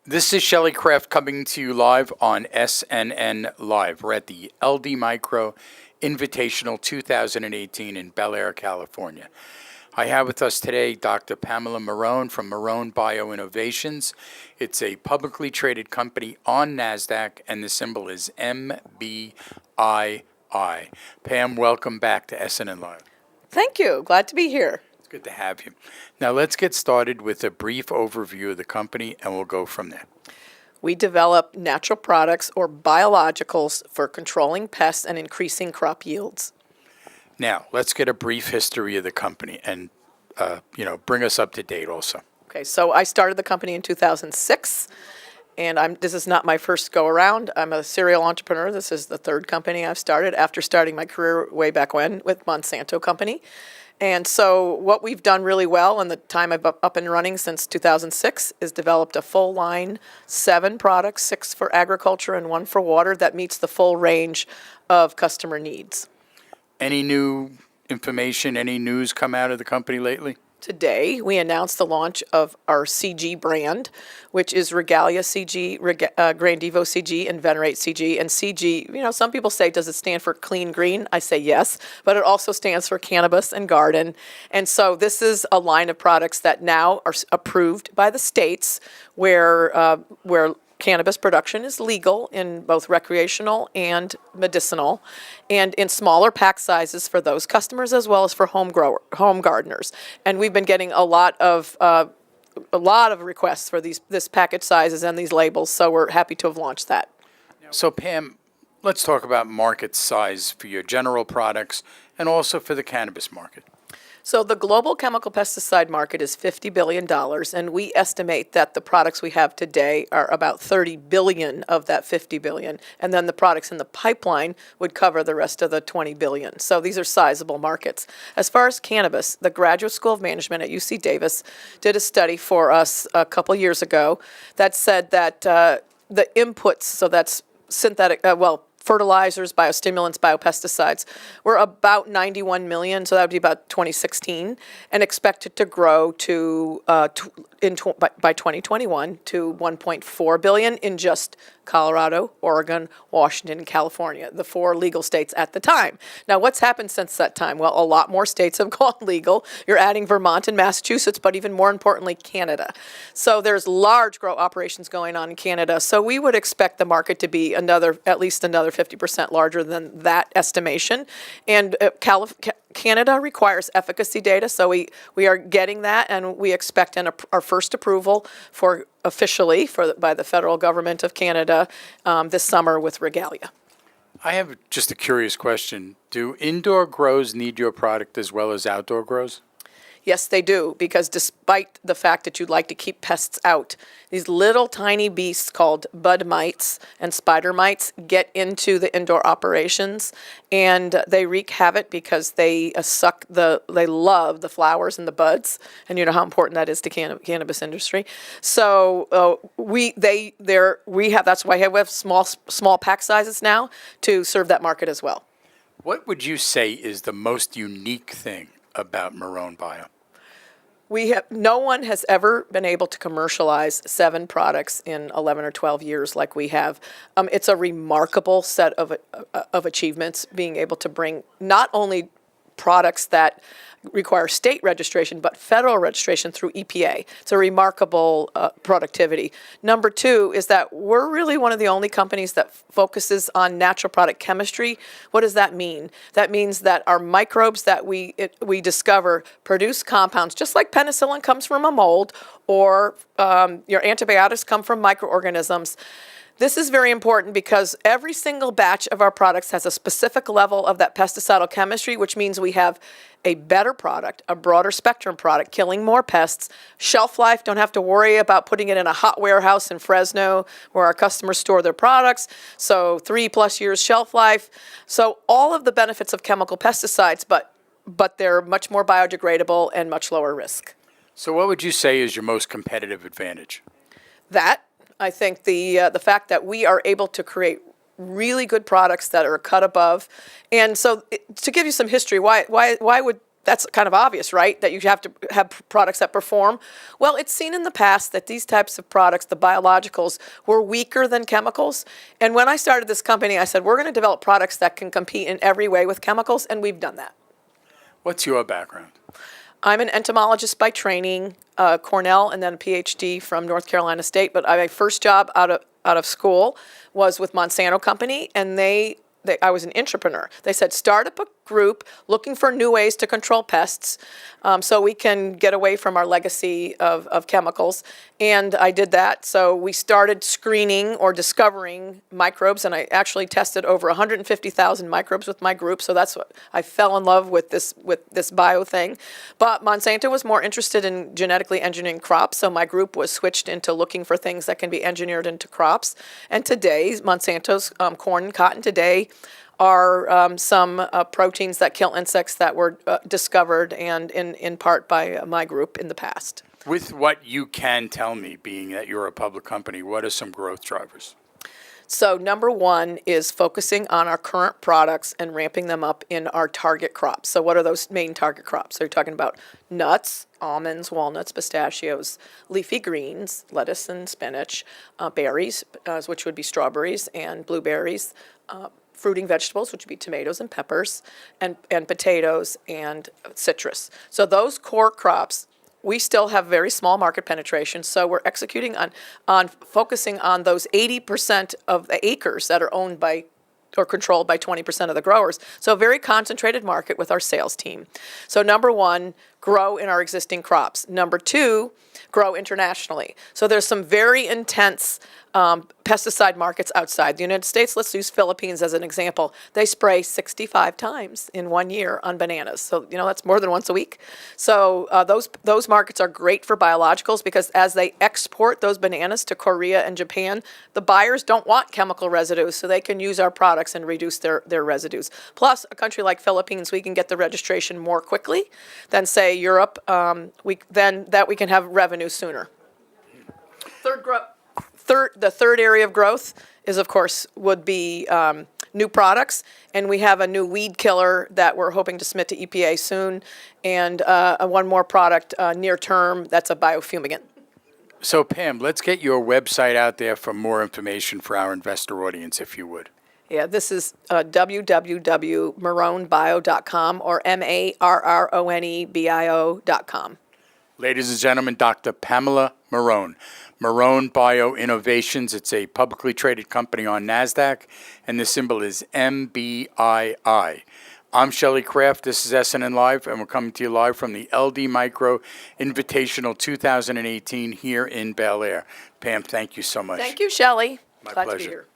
This is Shelley Craft coming to you live on SNNLive. We're at the LD Micro Invitational 2018 in Bel Air, California. I have with us today Dr. Pamela Marrone from Marrone Bio Innovations. It's a publicly traded company on NASDAQ, and the symbol is MBII. Pam, welcome back to SNNLive. Thank you. Glad to be here. It's good to have you. Now let's get started with a brief overview of the company, and we'll go from there. We develop natural products or biologicals for controlling pests and increasing crop yields. Now, let's get a brief history of the company and, bring us up to date also. Okay, so I started the company in 2006, and this is not my first go-around. I'm a serial entrepreneur. This is the third company I've started after starting my career way back when with Monsanto Company. And so what we've done really well in the time I've been up and running since 2006 is developed a full line, 7 products, 6 for agriculture and 1 for water that meets the full range of customer needs. Any new information, any news come out of the company lately? Today, we announced the launch of our CG brand, which is Regalia CG, Grandevo CG, and Venerate CG. And CG, some people say, does it stand for clean green? I say yes, but it also stands for cannabis and garden. And so this is a line of products that now are approved by the states where cannabis production is legal in both recreational and medicinal, and in smaller pack sizes for those customers as well as for home gardeners. And we've been getting a lot of requests for this package sizes and these labels, so we're happy to have launched that. So Pam, let's talk about market size for your general products and also for the cannabis market. So the global chemical pesticide market is $50 billion, and we estimate that the products we have today are about 30 billion of that 50 billion, and then the products in the pipeline would cover the rest of the 20 billion. So these are sizable markets. As far as cannabis, the Graduate School of Management at UC Davis did a study for us a couple years ago that said that the inputs, so that's synthetic, fertilizers, biostimulants, biopesticides, were about 91 million, so that would be about 2016, and expected to grow to by 2021 to 1.4 billion in just Colorado, Oregon, Washington, and California, the 4 legal states at the time. Now, what's happened since that time? Well, a lot more states have gone legal. You're adding Vermont and Massachusetts, but even more importantly, Canada. So there's large grow operations going on in Canada. So we would expect the market to be at least another 50% larger than that estimation. And Canada requires efficacy data, so we are getting that, and we expect our first approval officially by the federal government of Canada this summer with Regalia. I have just a curious question. Do indoor grows need your product as well as outdoor grows? Yes, they do, because despite the fact that you'd like to keep pests out, these little tiny beasts called bud mites and spider mites get into the indoor operations, and they wreak havoc because they love the flowers and the buds, and you know how important that is to cannabis industry. So that's why we have small pack sizes now to serve that market as well. What would you say is the most unique thing about Marrone Bio? No one has ever been able to commercialize 7 products in 11 or 12 years like we have. It's a remarkable set of achievements, being able to bring not only products that require state registration, but federal registration through EPA. It's a remarkable productivity. Number 2 is that we're really one of the only companies that focuses on natural product chemistry. What does that mean? That means that our microbes that we discover produce compounds, just like penicillin comes from a mold, or your antibiotics come from microorganisms. This is very important because every single batch of our products has a specific level of that pesticidal chemistry, which means we have a better product, a broader spectrum product, killing more pests. Shelf life, don't have to worry about putting it in a hot warehouse in Fresno where our customers store their products. So 3+ years shelf life. So all of the benefits of chemical pesticides, but they're much more biodegradable and much lower risk. So what would you say is your most competitive advantage? I think the fact that we are able to create really good products that are cut above, and so to give you some history, why would that's kind of obvious, right? That you have to have products that perform. Well, it's seen in the past that these types of products, the biologicals, were weaker than chemicals. And when I started this company, I said, we're going to develop products that can compete in every way with chemicals, and we've done that. What's your background? I'm an entomologist by training, Cornell, and then a PhD from North Carolina State. But my first job out of school was with Monsanto Company, and I was an entrepreneur. They said, start up a group looking for new ways to control pests so we can get away from our legacy of chemicals. And I did that. So we started screening or discovering microbes, and I actually tested over 150,000 microbes with my group. So that's what I fell in love with this bio thing. But Monsanto was more interested in genetically engineering crops, so my group was switched into looking for things that can be engineered into crops. And today, Monsanto's corn and cotton today are some proteins that kill insects that were discovered and in part by my group in the past. With what you can tell me, being that you're a public company, what are some growth drivers? So number one is focusing on our current products and ramping them up in our target crops. So what are those main target crops? So you're talking about nuts, almonds, walnuts, pistachios, leafy greens, lettuce and spinach, berries, which would be strawberries and blueberries, fruiting vegetables, which would be tomatoes and peppers, and potatoes and citrus. So those core crops, we still have very small market penetration, so we're executing on focusing on those 80% of the acres that are owned by or controlled by 20% of the growers. So a very concentrated market with our sales team. So number one, grow in our existing crops. Number two, grow internationally. So there's some very intense pesticide markets outside the United States. Let's use Philippines as an example. They spray 65 times in 1 year on bananas. So, that's more than once a week. So those markets are great for biologicals because as they export those bananas to Korea and Japan, the buyers don't want chemical residues, so they can use our products and reduce their residues. Plus, a country like Philippines, we can get the registration more quickly than, say, Europe. We can have revenue sooner. The third area of growth is, of course, would be new products, and we have a new weed killer that we're hoping to submit to EPA soon, and one more product near term that's a biofumigant. So, Pam, let's get your website out there for more information for our investor audience, if you would. Yeah, this is www.marronebio.com or MARRONEBIO.com. Ladies and gentlemen, Dr. Pamela Marrone. Marrone Bio Innovations. It's a publicly traded company on NASDAQ, and the symbol is MBII. I'm Shelley Kraft. This is SNNLive, and we're coming to you live from the LD Micro Invitational 2018 here in Bel Air. Pam, thank you so much. Thank you, Shelley. My Glad pleasure. to be here.